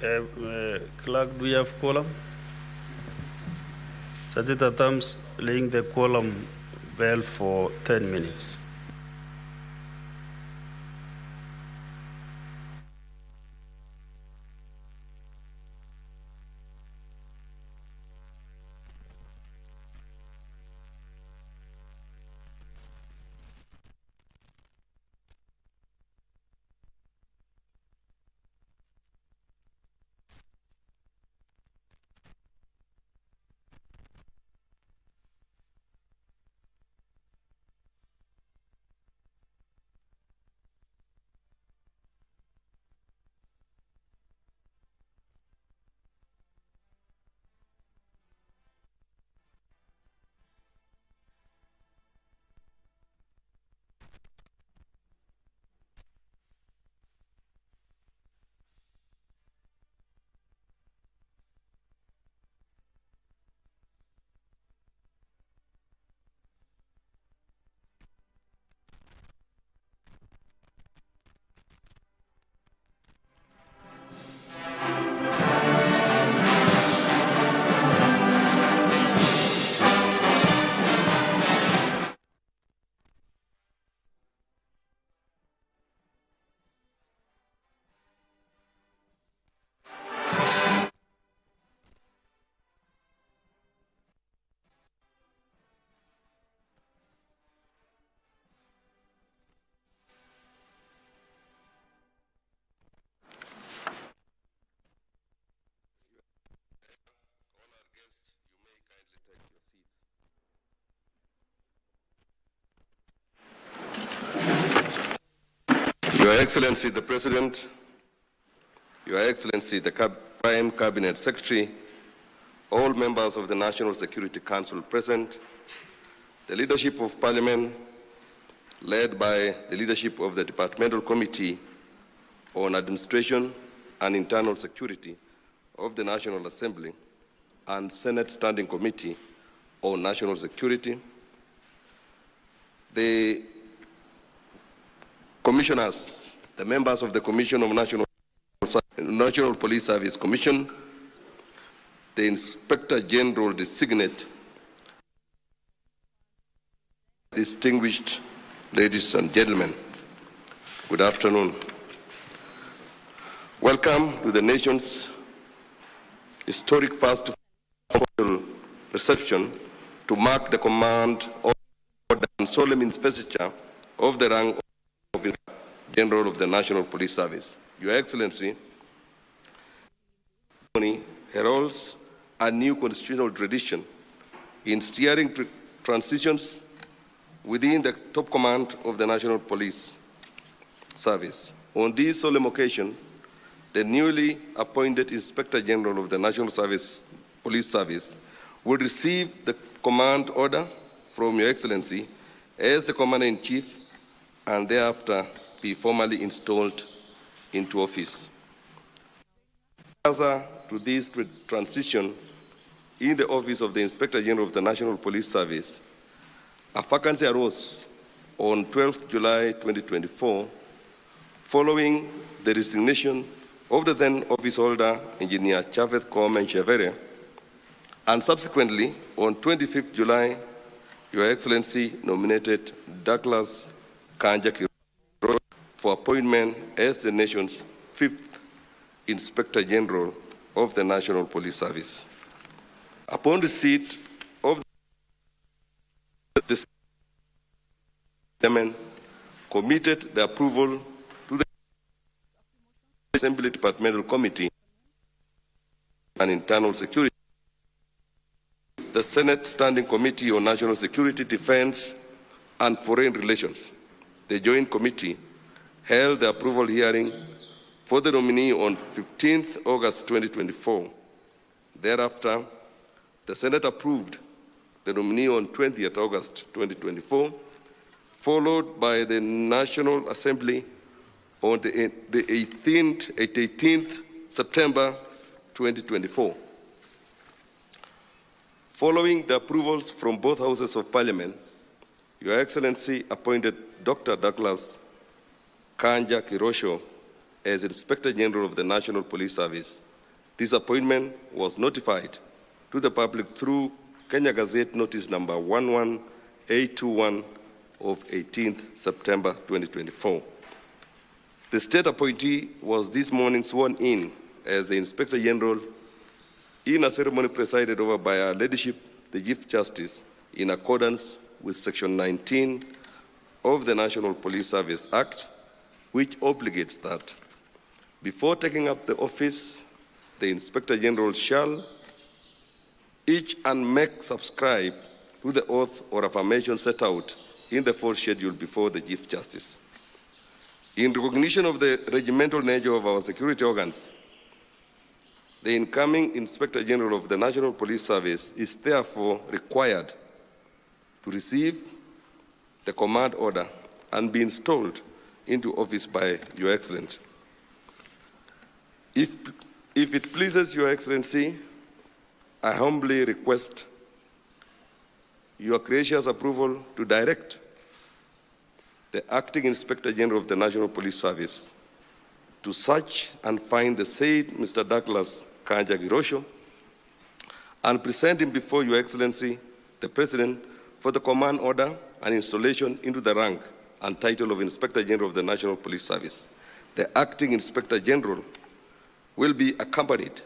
Clerk, do you have quorum? Sajita Thumbs laying the quorum bell for 10 minutes. Your Excellency the President, Your Excellency the Prime Cabinet Secretary, all members of the National Security Council present, the leadership of Parliament, led by the leadership of the Departmental Committee on Administration and Internal Security of the National Assembly, and Senate Standing Committee on National Security, the commissioners, the members of the Commission of National Police Service Commission, the Inspector General designate, distinguished ladies and gentlemen, good afternoon. Welcome to the nation's historic first official reception to mark the command order and solemn investiture of the rank of General of the National Police Service. Your Excellency, heralds a new constitutional tradition in steering transitions within the top command of the National Police Service. On this solemn occasion, the newly appointed Inspector General of the National Police Service will receive the command order from Your Excellency as the Commander-in-Chief and thereafter be formally installed into office. Further to this transition in the office of the Inspector General of the National Police Service, a vacancy arose on 12th July 2024 following the resignation of the then office holder, Engineer Chavez Komen Chevere, and subsequently on 25th July, Your Excellency nominated Douglas Kanja for appointment as the nation's 5th Inspector General of the National Police Service. Upon receipt of this, the committed the approval to the Assembly Departmental Committee on Internal Security, the Senate Standing Committee on National Security, Defense, and Foreign Relations. The Joint Committee held the approval hearing for the nominee on 15th August 2024. Thereafter, the Senate approved the nominee on 20th August 2024, followed by the National Assembly on the 18th September 2024. Following the approvals from both houses of Parliament, Your Excellency appointed Dr. Douglas Kanja Kirosho as Inspector General of the National Police Service This appointment was notified to the public through Kenya Gazette Notice number 11821 of 18th September 2024. The state appointee was this morning sworn in as the Inspector General in a ceremony presided over by Her Ladyship, the Chief Justice, in accordance with Section 19 of the National Police Service Act, which obligates that before taking up the office, the Inspector General shall each and make subscribe to the oath or affirmation set out in the fourth schedule before the Chief Justice. In recognition of the regimental nature of our security organs, the incoming Inspector General of the National Police Service is therefore required to receive the command order and be installed into office by Your Excellency. If it pleases Your Excellency, I humbly request your gracious approval to direct the Acting Inspector General of the National Police Service to search and find the said Mr. Douglas Kanja Girosho and present him before Your Excellency, the President, for the command order and installation into the rank and title of Inspector General of the National Police Service. The Acting Inspector General will be accompanied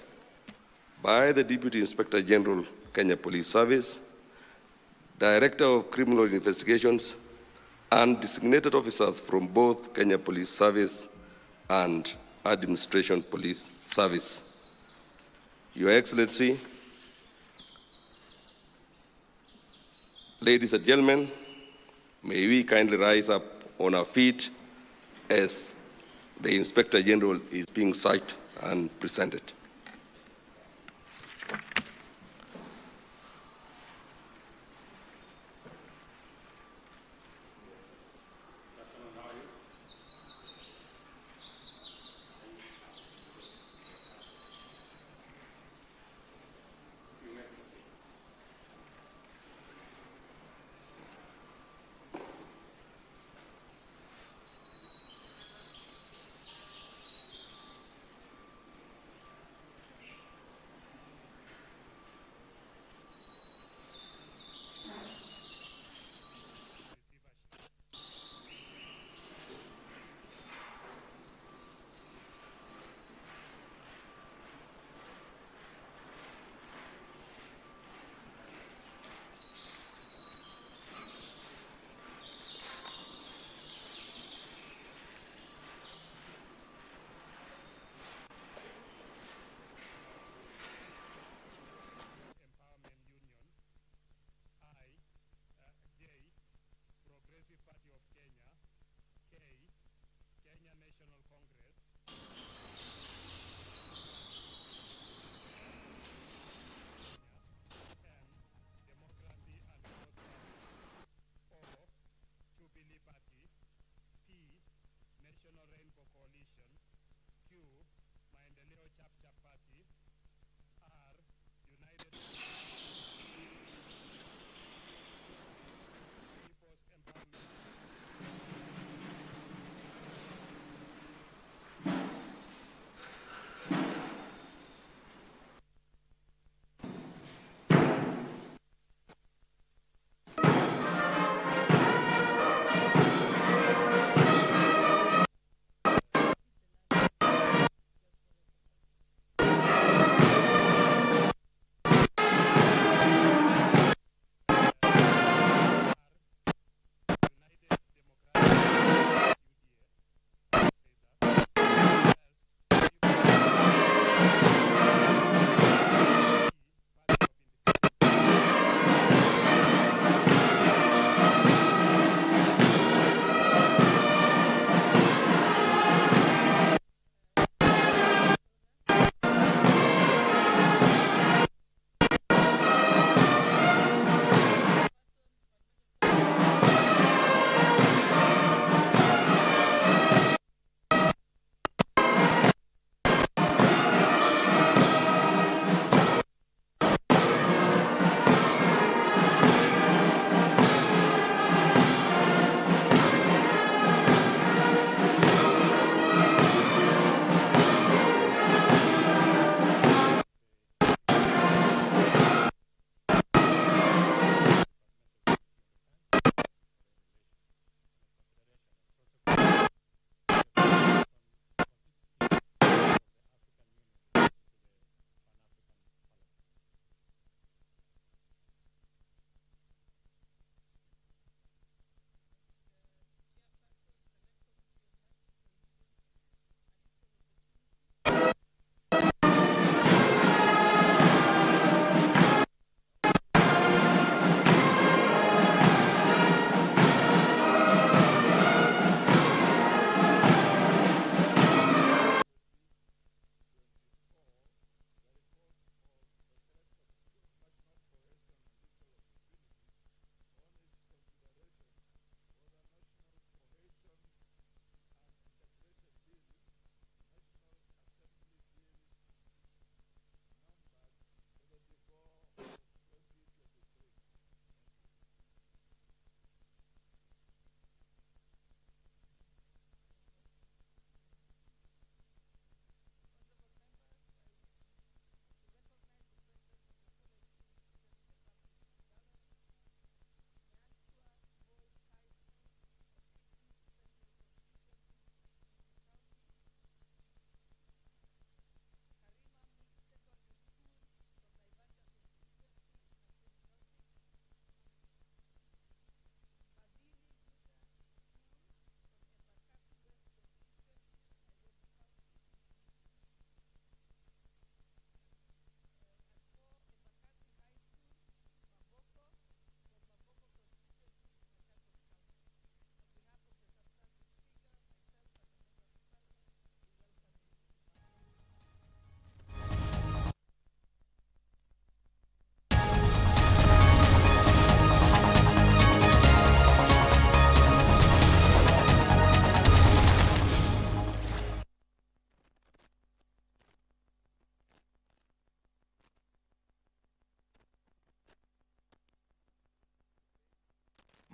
by the Deputy Inspector General, Kenya Police Service, Director of Criminal Investigations, and designated officers from both Kenya Police Service and Administration Police Service. Your Excellency, ladies and gentlemen, may we kindly rise up on our feet as the Inspector General is being searched and presented.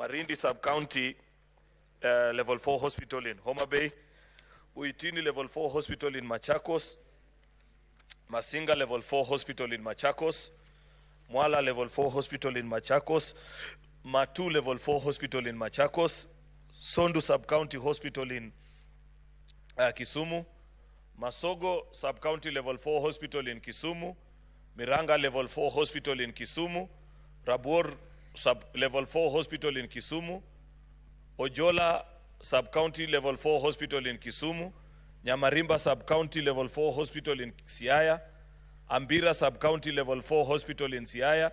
Marindi Sub-County Level 4 Hospital in Homa Bay, Uitini Level 4 Hospital in Machakos, Masinga Level 4 Hospital in Machakos, Mwala Level 4 Hospital in Machakos, Matu Level 4 Hospital in Machakos, Sondu Sub-County Hospital in Kisumu, Masogo Sub-County Level 4 Hospital in Kisumu, Miranga Level 4 Hospital in Kisumu, Rabor Level 4 Hospital in Kisumu, Ojola Sub-County Level 4 Hospital in Kisumu, Nyamarimba Sub-County Level 4 Hospital in Siaya, Ambira Sub-County Level 4 Hospital in Siaya,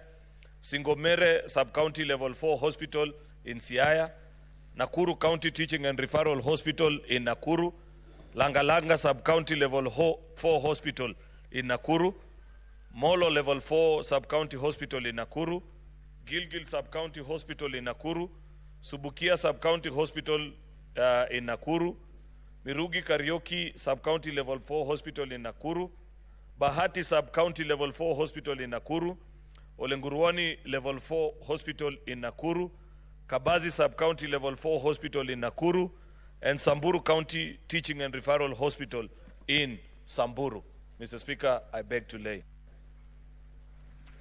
Singomere Sub-County Level 4 Hospital in Siaya, Nakuru County Teaching and Referral Hospital in Nakuru, Langalanga Sub-County Level 4 Hospital in Nakuru, Molo Level 4 Sub-County Hospital in Nakuru, Gilgil Sub-County Hospital in Nakuru, Subukia Sub-County Hospital in Nakuru, Mirugi Karaoke Sub-County Level 4 Hospital in Nakuru, Bahati Sub-County Level 4 Hospital in Nakuru, Olenguruani Level 4 Hospital in Nakuru, Kabazi Sub-County Level 4 Hospital in Nakuru, and Samburu County Teaching and Referral Hospital in Samburu. Mr. Speaker, I beg to lay.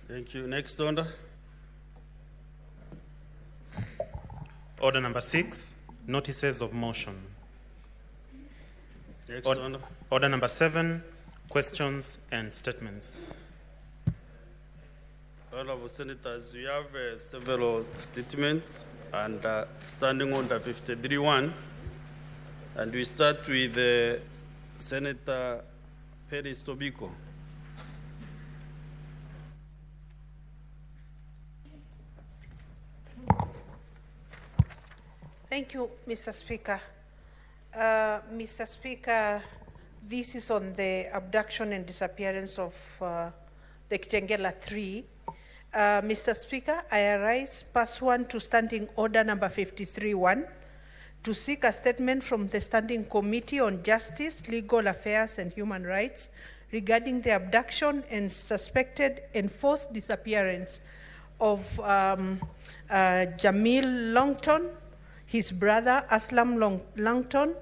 Thank you. Next order. Order number 6, notices of motion. Next order. Order number 7, questions and statements. Honorable Senators, we have several statements and standing order 53-1. And we start with Senator Perez Tobiko. Thank you, Mr. Speaker. Mr. Speaker, this is on the abduction and disappearance of the Kitengela 3. Mr. Speaker, I arise pursuant to Standing Order number 53-1 to seek a statement from the Standing Committee on Justice, Legal Affairs and Human Rights regarding the abduction and suspected enforced disappearance of Jamil Longton, his brother Aslam Longton,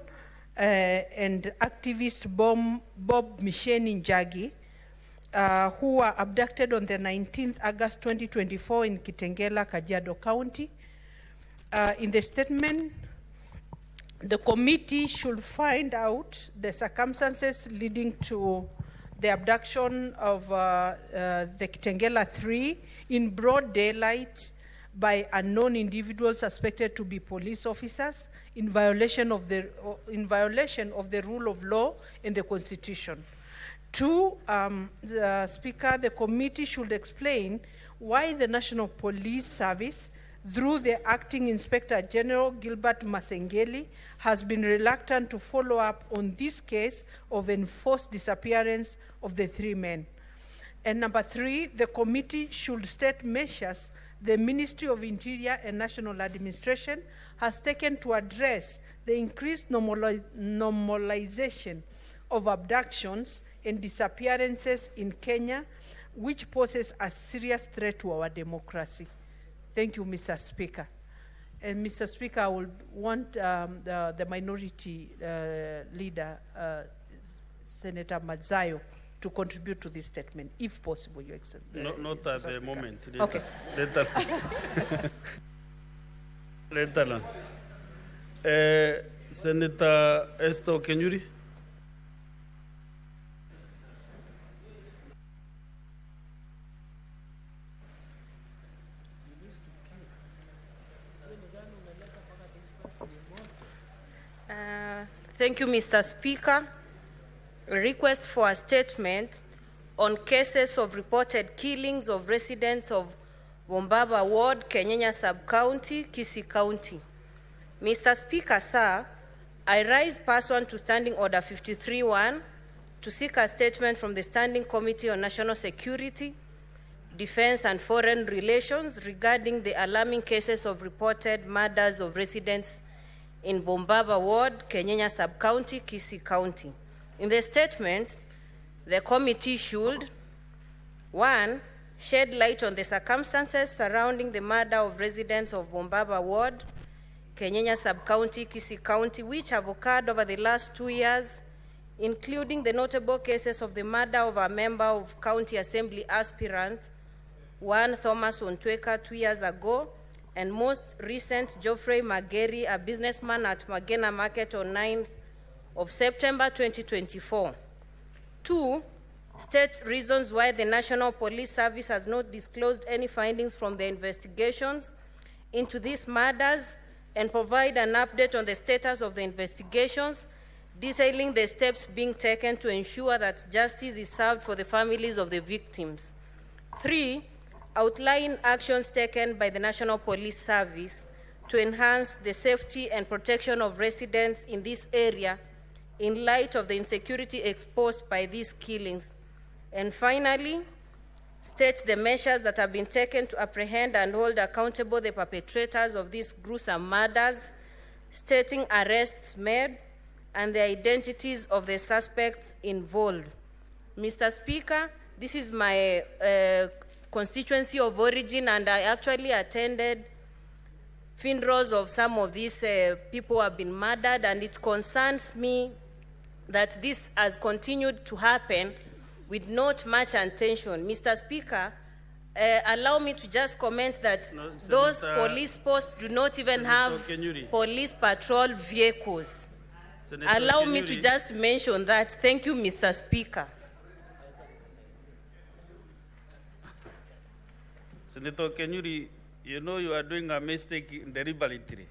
and activist Bob Misheni Njagi, who were abducted on the 19th August 2024 in Kitengela, Kajiado County. In the statement, the committee should find out the circumstances leading to the abduction of the Kitengela 3 in broad daylight by unknown individuals suspected to be police officers in violation of the rule of law and the Constitution. 2, the Speaker, the committee should explain why the National Police Service, through the Acting Inspector General Gilbert Masengeli, has been reluctant to follow up on this case of enforced disappearance of the 3 men. And number 3, the committee should state measures the Ministry of Interior and National Administration has taken to address the increased normalization of abductions and disappearances in Kenya, which poses a serious threat to our democracy. Thank you, Mr. Speaker. And Mr. Speaker, I would want the minority leader, Senator Mazayo, to contribute to this statement, if possible, Your Excellency. Not at the moment. Okay. Later on. Senator Esther Kenyuri. Thank you, Mr. Speaker. A request for a statement on cases of reported killings of residents of Bombaba Ward, Kenyanya Sub-County, Kisii County. Mr. Speaker, sir, I rise pursuant to Standing Order 53-1 to seek a statement from the Standing Committee on National Security, Defense and Foreign Relations regarding the alarming cases of reported murders of residents in Bombaba Ward, Kenyanya Sub-County, Kisii County. In the statement, the committee should, 1, shed light on the circumstances surrounding the murder of residents of Bombaba Ward, Kenyenya Sub-County, Kisii County, which have occurred over the last 2 years, including the notable cases of the murder of a member of County Assembly aspirant, one Thomas Ontweka 2 years ago, and most recent Geoffrey Mageri, a businessman at Magena Market on 9th of September 2024. 2, state reasons why the National Police Service has not disclosed any findings from the investigations into these murders and provide an update on the status of the investigations, detailing the steps being taken to ensure that justice is served for the families of the victims. 3, outline actions taken by the National Police Service to enhance the safety and protection of residents in this area in light of the insecurity exposed by these killings. And finally, state the measures that have been taken to apprehend and hold accountable the perpetrators of these gruesome murders, stating arrests made and the identities of the suspects involved. Mr. Speaker, this is my constituency of origin, and I actually attended funerals of some of these people who have been murdered, and it concerns me that this has continued to happen with not much attention. Mr. Speaker, allow me to just comment that those police posts do not even have police patrol vehicles. Allow me to just mention that. Thank you, Mr. Speaker. Senator Kenyuri, you know you are doing a mistake deliberately.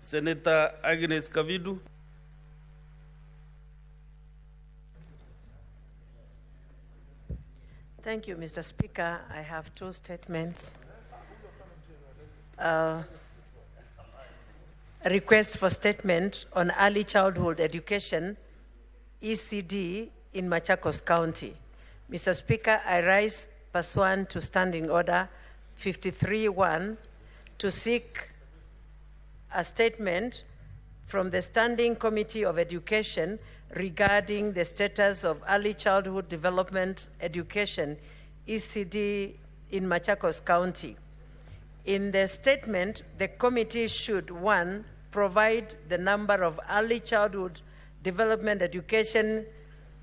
Senator Agnes Kavidu. Thank you, Mr. Speaker. I have 2 statements. A request for statement on early childhood education, ECD, in Machakos County. Mr. Speaker, I rise pursuant to Standing Order 53-1 to seek a statement from the Standing Committee of Education regarding the status of early childhood development education, ECD, in Machakos County. In the statement, the committee should, 1, provide the number of early childhood development education,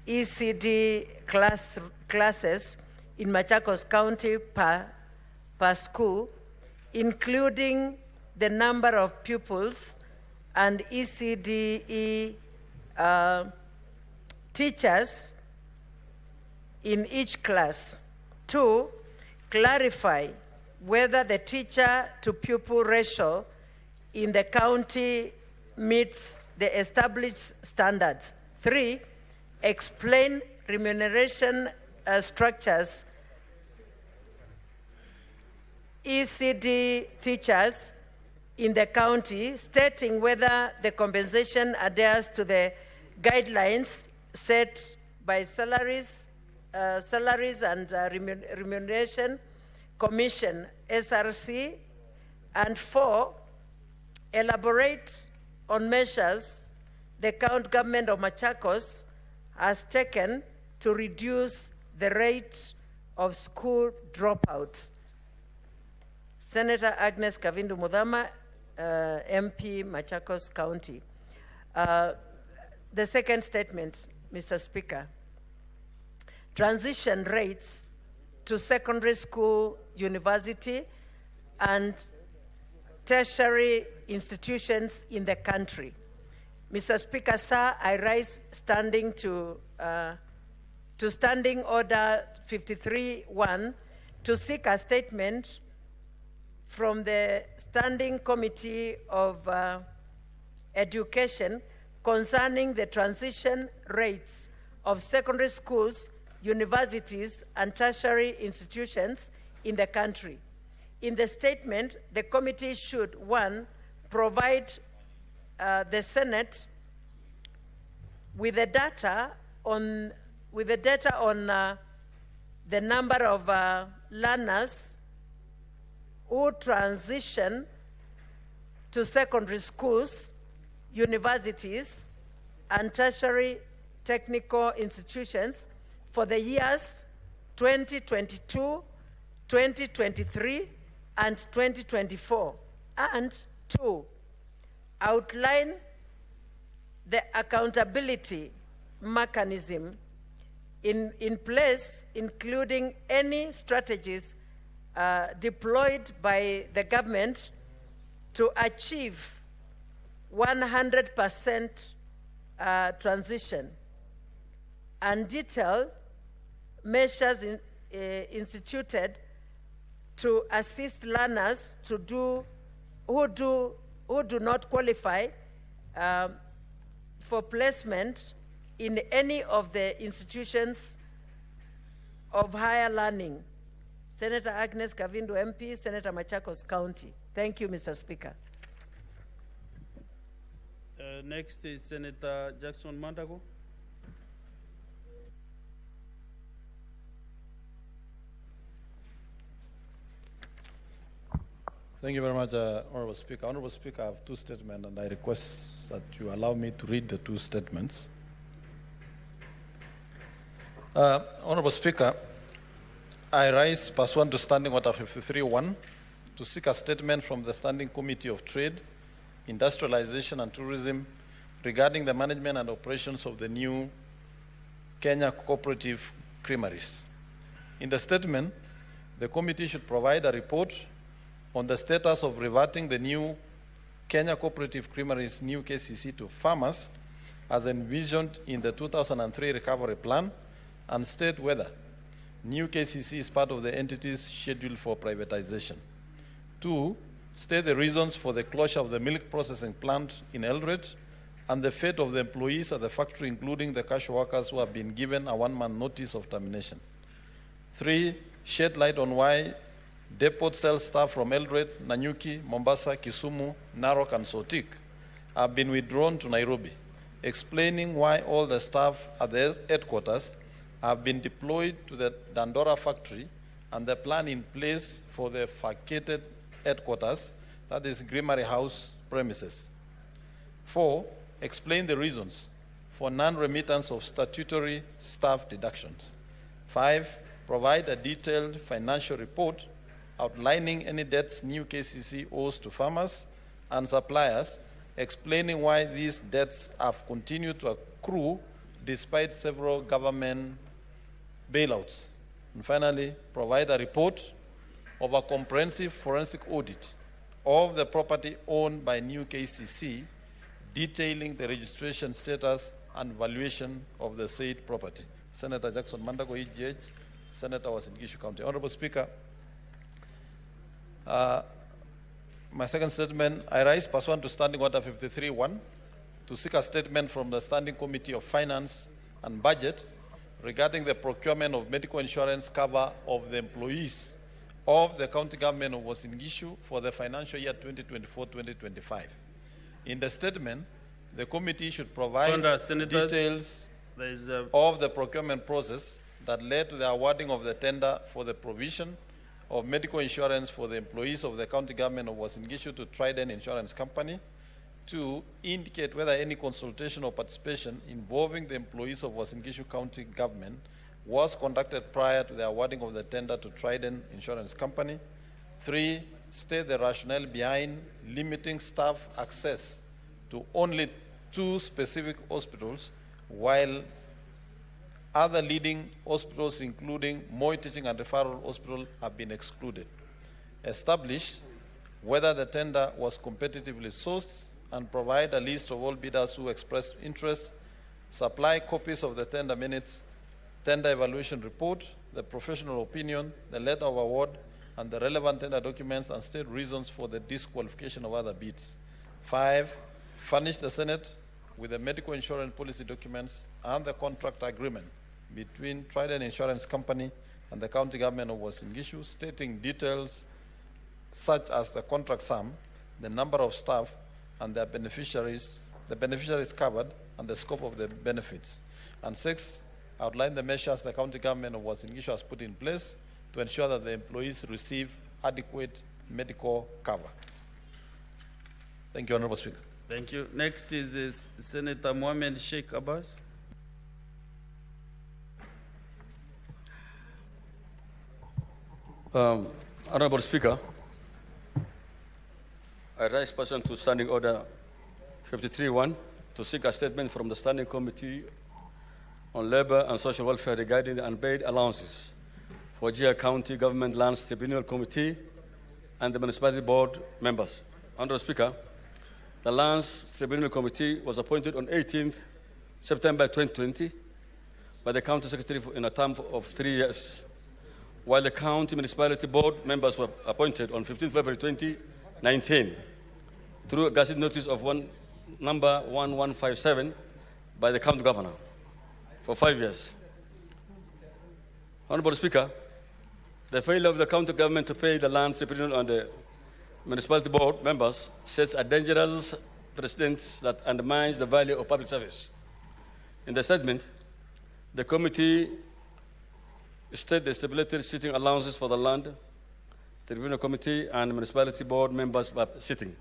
ECD classes in Machakos County per school, including the number of pupils and ECDE teachers in each class. 2, clarify whether the teacher-to-pupil ratio in the county meets the established standards. 3, explain remuneration structures, ECD teachers in the county, stating whether the compensation adheres to the guidelines set by Salaries and Remuneration Commission, SRC. And 4, elaborate on measures the county government of Machakos has taken to reduce the rate of school dropouts. Senator Agnes Kavindu Mudhama, MP, Machakos County. The second statement, Mr. Speaker. Transition rates to secondary school, university, and tertiary institutions in the country. Mr. Speaker, sir, I rise standing to Standing Order 53-1 to seek a statement from the Standing Committee of Education concerning the transition rates of secondary schools, universities, and tertiary institutions in the country. In the statement, the committee should, 1, provide the Senate with the data on the number of learners who transition to secondary schools, universities, and tertiary technical institutions for the years 2022, 2023, and 2024. And 2, outline the accountability mechanism in place, including any strategies deployed by the government to achieve 100% transition, and detail measures instituted to assist learners who do not qualify for placement in any of the institutions of higher learning. Senator Agnes Kavindu MP, Senator Machakos County. Thank you, Mr. Speaker. Next is Senator Jackson Mandago. Thank you very much, Honorable Speaker. Honorable Speaker, I have two statements, and I request that you allow me to read the two statements. Honorable Speaker, I rise pursuant to Standing Order 53-1 to seek a statement from the Standing Committee of Trade, Industrialization and Tourism regarding the management and operations of the new Kenya Cooperative Creameries. In the statement, the committee should provide a report on the status of reverting the new Kenya Cooperative Creameries new KCC to farmers as envisioned in the 2003 recovery plan, and state whether new KCC is part of the entities scheduled for privatization. 2, state the reasons for the closure of the milk processing plant in Eldoret and the fate of the employees at the factory, including the cash workers who have been given a 1-month notice of termination. 3, shed light on why depot sales staff from Eldoret, Nanyuki, Mombasa, Kisumu, Narok, and Sotik have been withdrawn to Nairobi, explaining why all the staff at the headquarters have been deployed to the Dandora factory and the plan in place for the vacated headquarters, that is Creamery House premises. 4, explain the reasons for non-remittance of statutory staff deductions. 5, provide a detailed financial report outlining any debts new KCC owes to farmers and suppliers, explaining why these debts have continued to accrue despite several government bailouts. And finally, provide a report of a comprehensive forensic audit of the property owned by new KCC, detailing the registration status and valuation of the said property. Senator Jackson Mandago, EGH, Senator was in Gishu County. Honorable Speaker, my second statement, I rise pursuant to Standing Order 53-1 to seek a statement from the Standing Committee of Finance and Budget regarding the procurement of medical insurance cover of the employees of the county government of Uasin Gishu for the financial year 2024-2025. In the statement, the committee should provide details of the procurement process that led to the awarding of the tender for the provision of medical insurance for the employees of the county government of Uasin Gishu to Trident Insurance Company. 2, indicate whether any consultation or participation involving the employees of Uasin Gishu County government was conducted prior to the awarding of the tender to Trident Insurance Company. 3, state the rationale behind limiting staff access to only 2 specific hospitals, while other leading hospitals, including Moi Teaching and Referral Hospital, have been excluded. Establish whether the tender was competitively sourced and provide a list of all bidders who expressed interest. Supply copies of the tender minutes, tender evaluation report, the professional opinion, the letter of award, and the relevant tender documents, and state reasons for the disqualification of other bids. 5, furnish the Senate with the medical insurance policy documents and the contract agreement between Trident Insurance Company and the county government of Uasin Gishu, stating details such as the contract sum, the number of staff, and their beneficiaries, the beneficiaries covered, and the scope of the benefits. And 6, outline the measures the county government of Uasin Gishu has put in place to ensure that the employees receive adequate medical cover. Thank you, Honorable Speaker. Thank you. Next is Senator Mohamed Sheikh Abbas. Honorable Speaker, I rise pursuant to Standing Order 53-1 to seek a statement from the Standing Committee on Labor and Social Welfare regarding the unpaid allowances for Wajir County Government Lands Tribunal Committee and the Municipality Board members. Honorable Speaker, the Lands Tribunal Committee was appointed on 18th September 2020 by the County Secretary in a term of 3 years, while the County Municipality Board members were appointed on 15th February 2019 through a gazette notice of number 1157 by the County Governor for 5 years. Honorable Speaker, the failure of the county government to pay the Land Tribunal and the Municipality Board members sets a dangerous precedent that undermines the value of public service. In the statement, the committee stated the stipulated sitting allowances for the Land Tribunal Committee and Municipality Board members by sitting.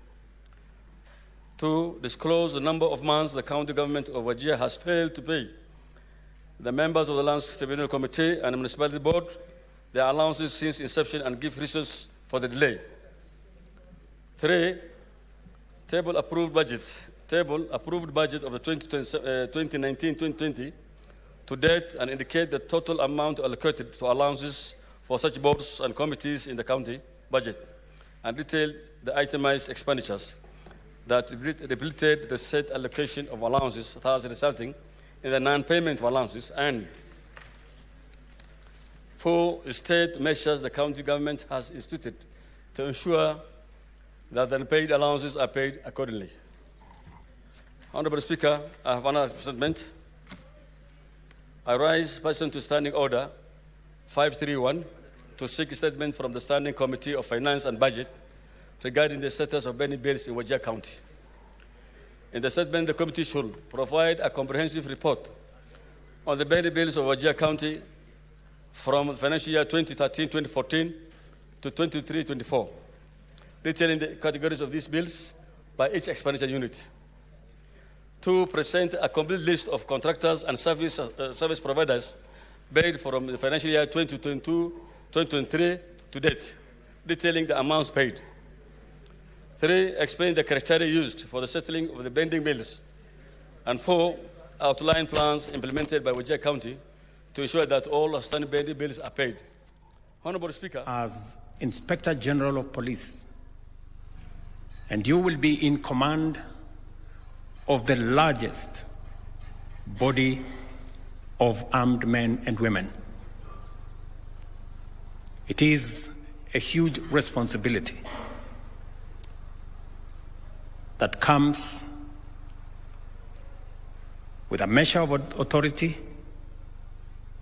2, disclose the number of months the county government of Wajir has failed to pay the members of the Land Tribunal Committee and the Municipality Board their allowances since inception and give reasons for the delay. 3, table approved budget of the 2019-2020 to date and indicate the total amount allocated to allowances for such boards and committees in the county budget, and detail the itemized expenditures that repleted the set allocation of allowances, thus resulting in the non-payment of allowances. And 4, state measures the county government has instituted to ensure that the unpaid allowances are paid accordingly. Honorable Speaker, I have another statement. I rise pursuant to Standing Order 531 to seek a statement from the Standing Committee of Finance and Budget regarding the status of pending bills in Wajir County. In the statement, the committee should provide a comprehensive report on the pending bills of Wajir County from financial year 2013-2014 to 23-24, detailing the categories of these bills by each expenditure unit. 2, present a complete list of contractors and service providers paid from the financial year 2022-2023 to date, detailing the amounts paid. 3, explain the criteria used for the settling of the pending bills. And 4, outline plans implemented by Wajir County to ensure that all outstanding pending bills are paid. Honorable Speaker, as Inspector General of Police, and you will be in command of the largest body of armed men and women. It is a huge responsibility that comes with a measure of authority,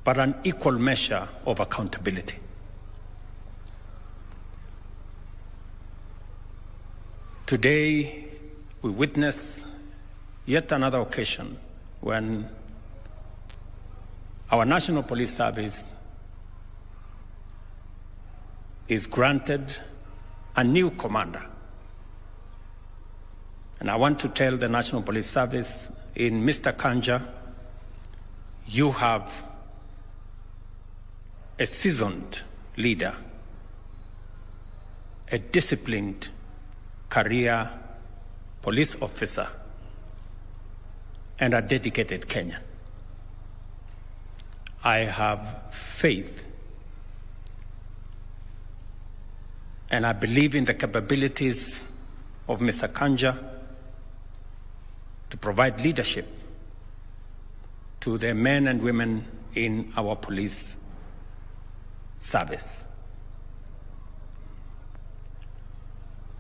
but an equal measure of accountability. Today, we witness yet another occasion when our National Police Service is granted a new commander. And I want to tell the National Police Service, in Mr. Kanja, you have a seasoned leader, a disciplined career police officer, and a dedicated Kenyan. I have faith and I believe in the capabilities of Mr. Kanja to provide leadership to the men and women in our police service.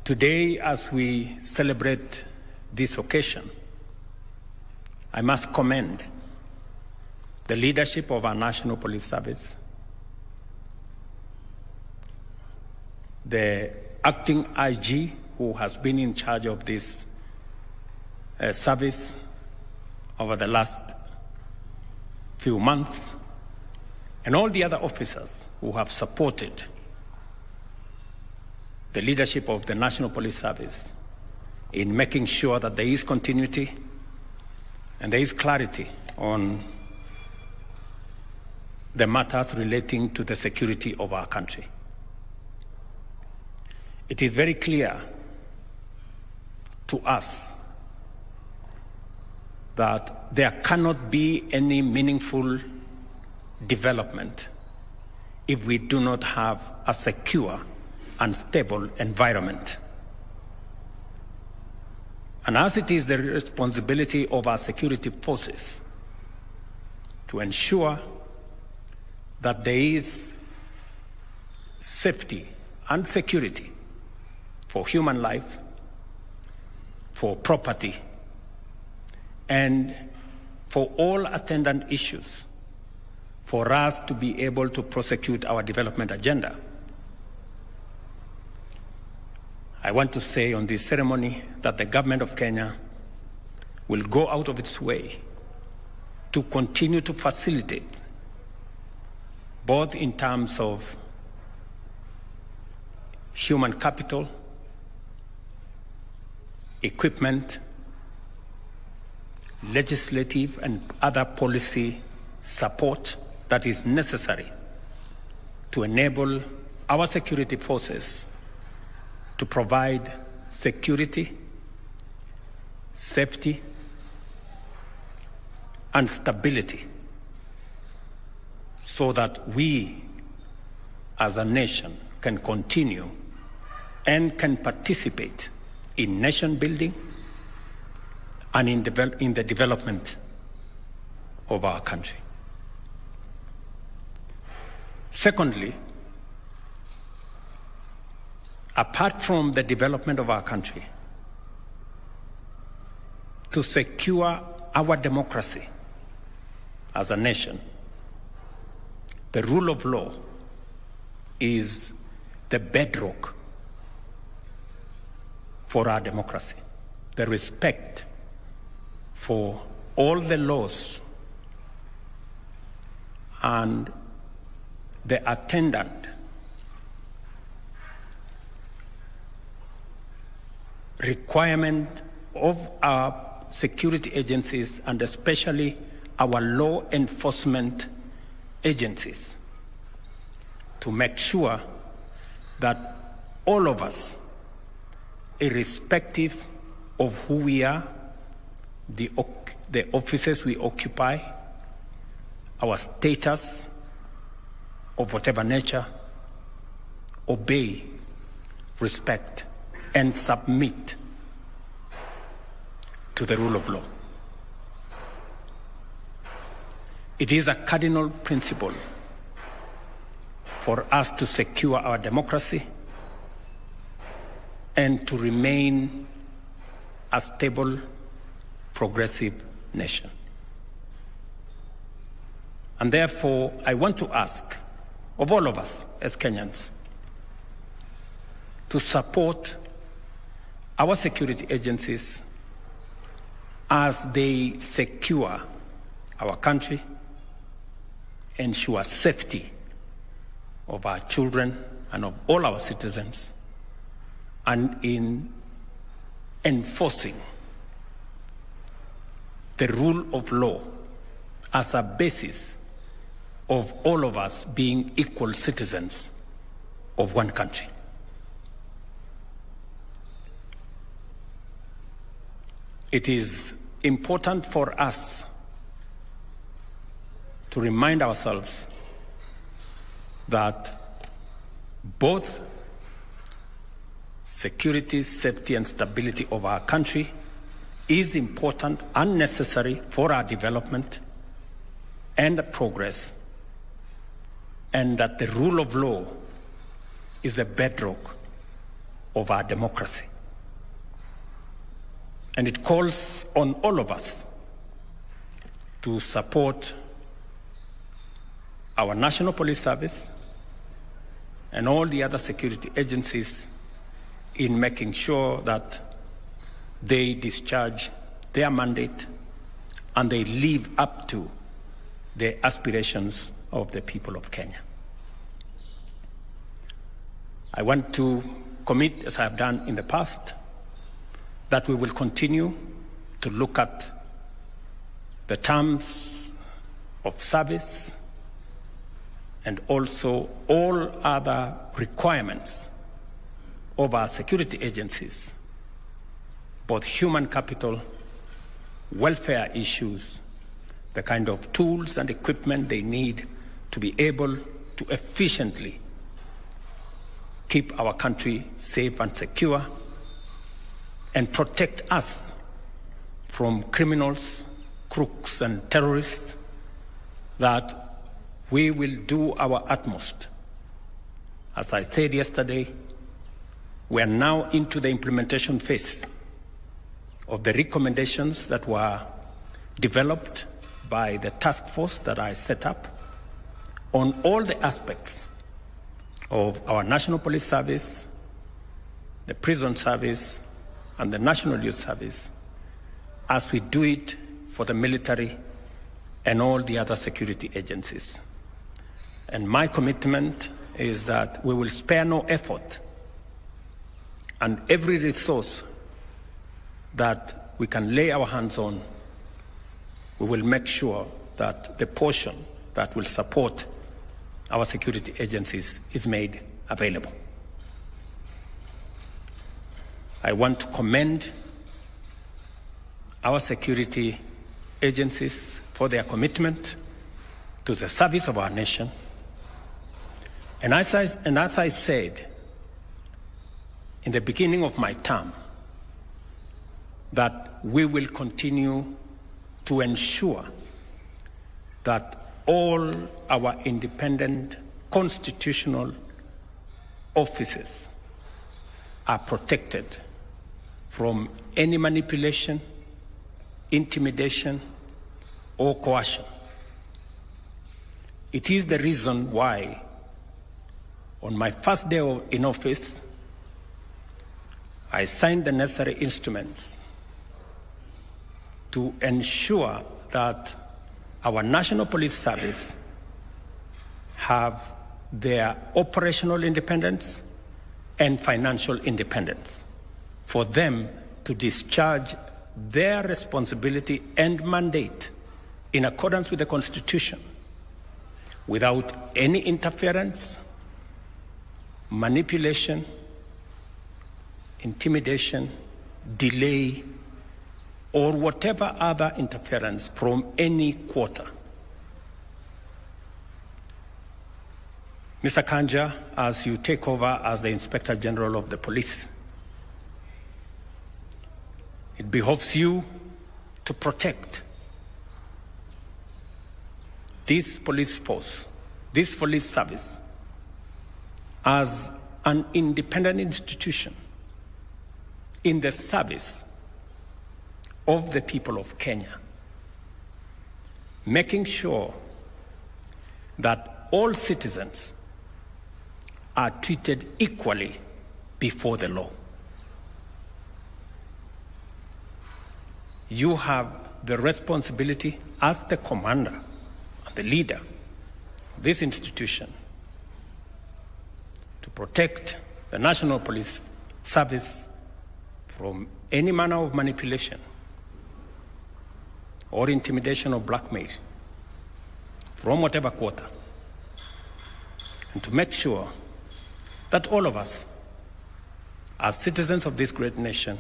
Today, as we celebrate this occasion, I must commend the leadership of our National Police Service, the acting IG who has been in charge of this service over the last few months, and all the other officers who have supported the leadership of the National Police Service in making sure that there is continuity and there is clarity on the matters relating to the security of our country. it is very clear to us that there cannot be any meaningful development if we do not have a secure and stable environment. And as it is the responsibility of our security forces to ensure that there is safety and security for human life, for property, and for all attendant issues, for us to be able to prosecute our development agenda. I want to say on this ceremony that the government of Kenya will go out of its way to continue to facilitate, both in terms of human capital, equipment, legislative and other policy support that is necessary to enable our security forces to provide security, safety, and stability so that we as a nation can continue and can participate in nation building and in the development of our country. Secondly, apart from the development of our country, to secure our democracy as a nation, the rule of law is the bedrock for our democracy. The respect for all the laws and the attendant requirement of our security agencies and especially our law enforcement agencies to make sure that all of us, irrespective of who we are, the offices we occupy, our status of whatever nature, obey, respect, and submit to the rule of law. It is a cardinal principle for us to secure our democracy and to remain a stable, progressive nation. And therefore, I want to ask of all of us as Kenyans to support our security agencies as they secure our country, ensure safety of our children and of all our citizens, and in enforcing the rule of law as a basis of all of us being equal citizens of one country. It is important for us to remind ourselves that both security, safety, and stability of our country is important and necessary for our development and progress, and that the rule of law is the bedrock of our democracy. And it calls on all of us to support our National Police Service and all the other security agencies in making sure that they discharge their mandate and they live up to the aspirations of the people of Kenya. I want to commit, as I have done in the past, that we will continue to look at the terms of service and also all other requirements of our security agencies, both human capital, welfare issues, the kind of tools and equipment they need to be able to efficiently keep our country safe and secure and protect us from criminals, crooks, and terrorists, that we will do our utmost. As I said yesterday, we are now into the implementation phase of the recommendations that were developed by the task force that I set up on all the aspects of our National Police Service, the Prison Service, and the National Youth Service, as we do it for the military and all the other security agencies. And my commitment is that we will spare no effort, and every resource that we can lay our hands on, we will make sure that the portion that will support our security agencies is made available. I want to commend our security agencies for their commitment to the service of our nation. And as I said in the beginning of my term, that we will continue to ensure that all our independent constitutional offices are protected from any manipulation, intimidation, or coercion. It is the reason why, on my first day in office, I signed the necessary instruments to ensure that our National Police Service have their operational independence and financial independence for them to discharge their responsibility and mandate in accordance with the Constitution without any interference, manipulation, intimidation, delay, or whatever other interference from any quarter. Mr. Kanja, as you take over as the Inspector General of the Police, it behoves you to protect this police force, this police service, as an independent institution in the service of the people of Kenya, making sure that all citizens are treated equally before the law. You have the responsibility as the commander and the leader of this institution to protect the National Police Service from any manner of manipulation or intimidation or blackmail from whatever quarter, and to make sure that all of us, as citizens of this great nation,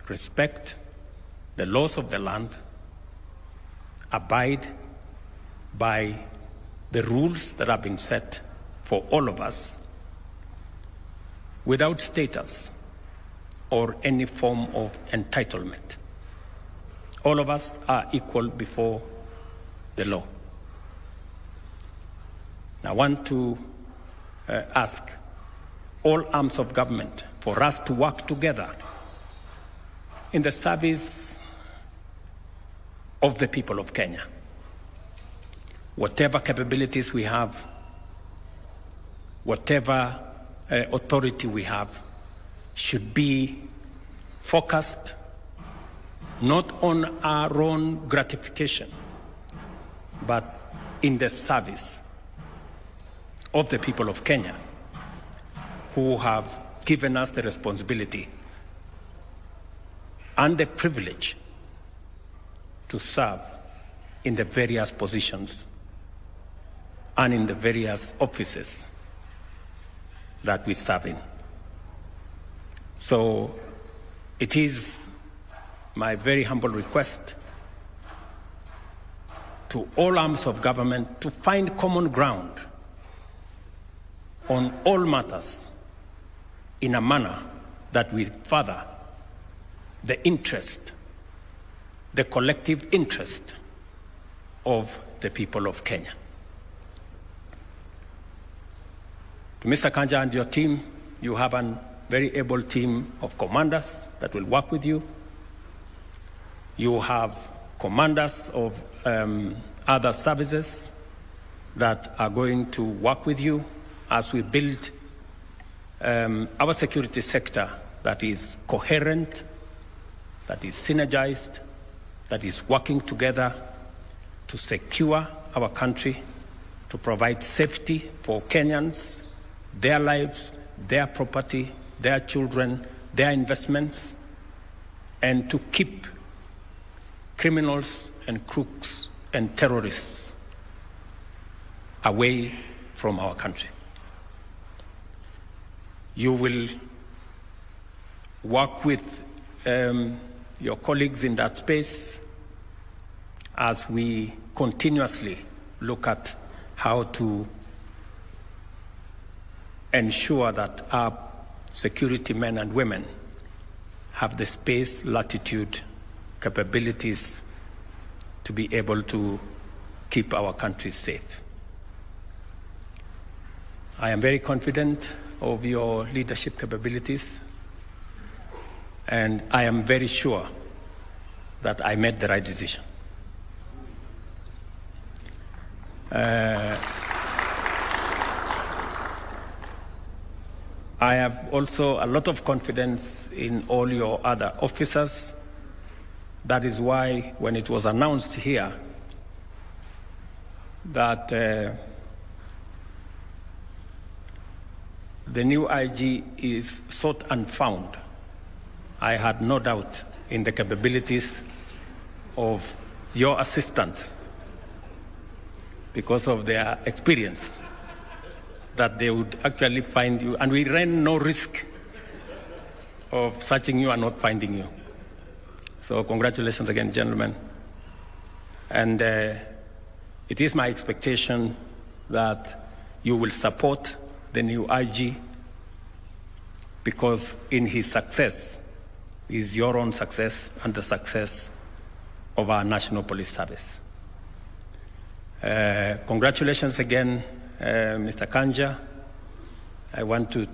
respect the laws of the land, abide by the rules that have been set for all of us, without status or any form of entitlement. All of us are equal before the law. I want to ask all arms of government for us to work together in the service of the people of Kenya. Whatever capabilities we have, whatever authority we have, should be focused not on our own gratification, but in the service of the people of Kenya, who have given us the responsibility and the privilege to serve in the various positions and in the various offices that we serve in. So it is my very humble request to all arms of government to find common ground on all matters in a manner that will further the interest, the collective interest of the people of Kenya. To Mr. Kanja and your team, you have a very able team of commanders that will work with you. You have commanders of other services that are going to work with you as we build our security sector that is coherent, that is synergized, that is working together to secure our country, to provide safety for Kenyans, their lives, their property, their children, their investments, and to keep criminals and crooks and terrorists away from our country. You will work with your colleagues in that space as we continuously look at how to ensure that our security men and women have the space, latitude, capabilities to be able to keep our country safe. I am very confident of your leadership capabilities, and I am very sure that I made the right decision. I have also a lot of confidence in all your other officers. That is why when it was announced here that the new IG is sought and found, I had no doubt in the capabilities of your assistants because of their experience, that they would actually find you, and we ran no risk of searching you and not finding you. So congratulations again, gentlemen. And it is my expectation that you will support the new IG, because in his success is your own success and the success of our National Police Service. Congratulations again, Mr. Kanja. I want to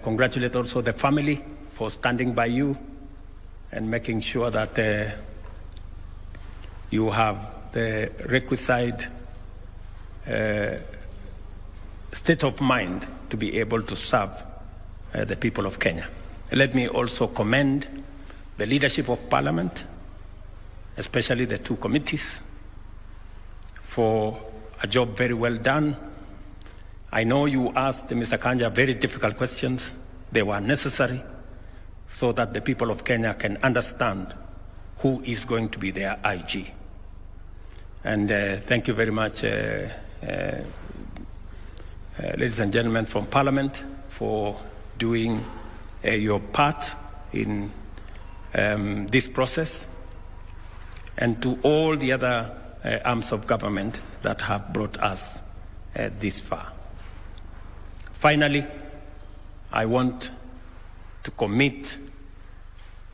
congratulate also the family for standing by you and making sure that you have the requisite state of mind to be able to serve the people of Kenya. Let me also commend the leadership of Parliament, especially the two committees, for a job very well done. I know you asked Mr. Kanja very difficult questions. They were necessary so that the people of Kenya can understand who is going to be their IG. And thank you very much, ladies and gentlemen from Parliament, for doing your part in this process, and to all the other arms of government that have brought us this far. Finally, I want to commit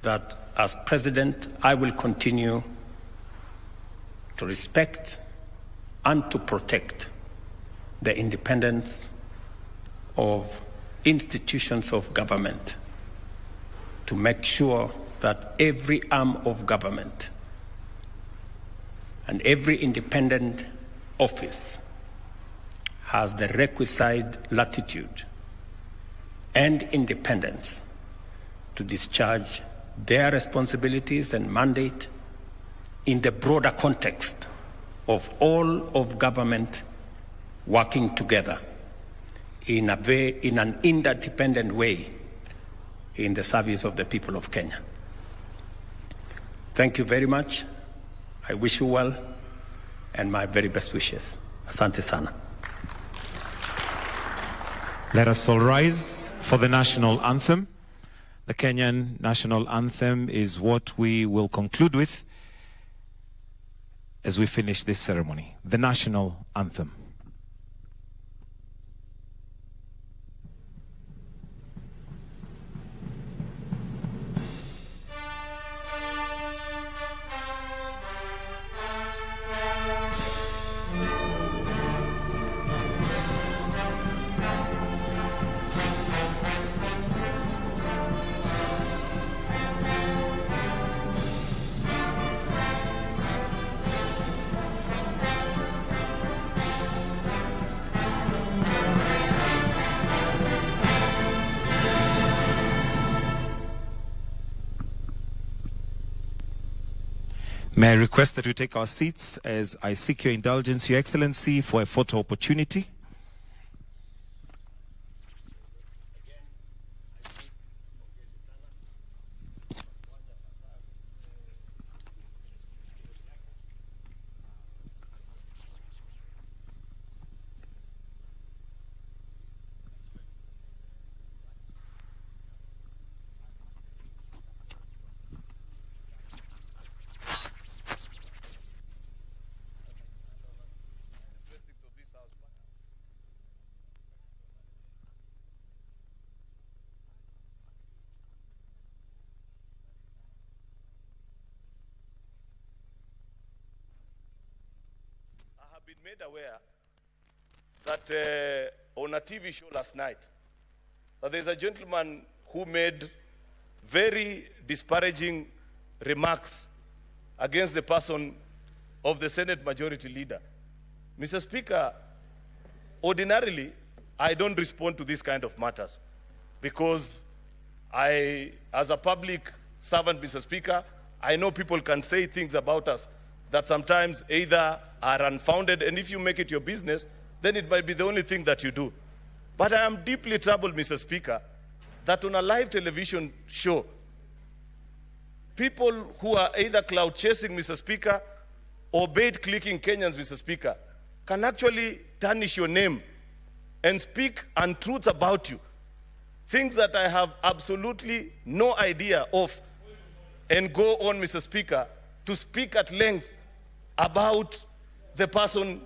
that as President, I will continue to respect and to protect the independence of institutions of government, to make sure that every arm of government and every independent office has the requisite latitude and independence to discharge their responsibilities and mandate in the broader context of all of government working together in an interdependent way in the service of the people of Kenya. Thank you very much. I wish you well, and my very best wishes. Asante sana. Let us all rise for the national anthem. The Kenyan national anthem is what we will conclude with as we finish this ceremony. The national anthem. May I request that we take our seats as I seek your indulgence, Your Excellency, for a photo opportunity. Been made aware that on a TV show last night, that there's a gentleman who made very disparaging remarks against the person of the Senate Majority Leader. Mr. Speaker, ordinarily, I don't respond to these kind of matters because as a public servant, Mr. Speaker, I know people can say things about us that sometimes either are unfounded, and if you make it your business, then it might be the only thing that you do. But I am deeply troubled, Mr. Speaker, that on a live television show, people who are either cloud chasing, Mr. Speaker, or bait clicking Kenyans, Mr. Speaker, can actually tarnish your name and speak untruths about you. Things that I have absolutely no idea of, and go on, Mr. Speaker, to speak at length about the person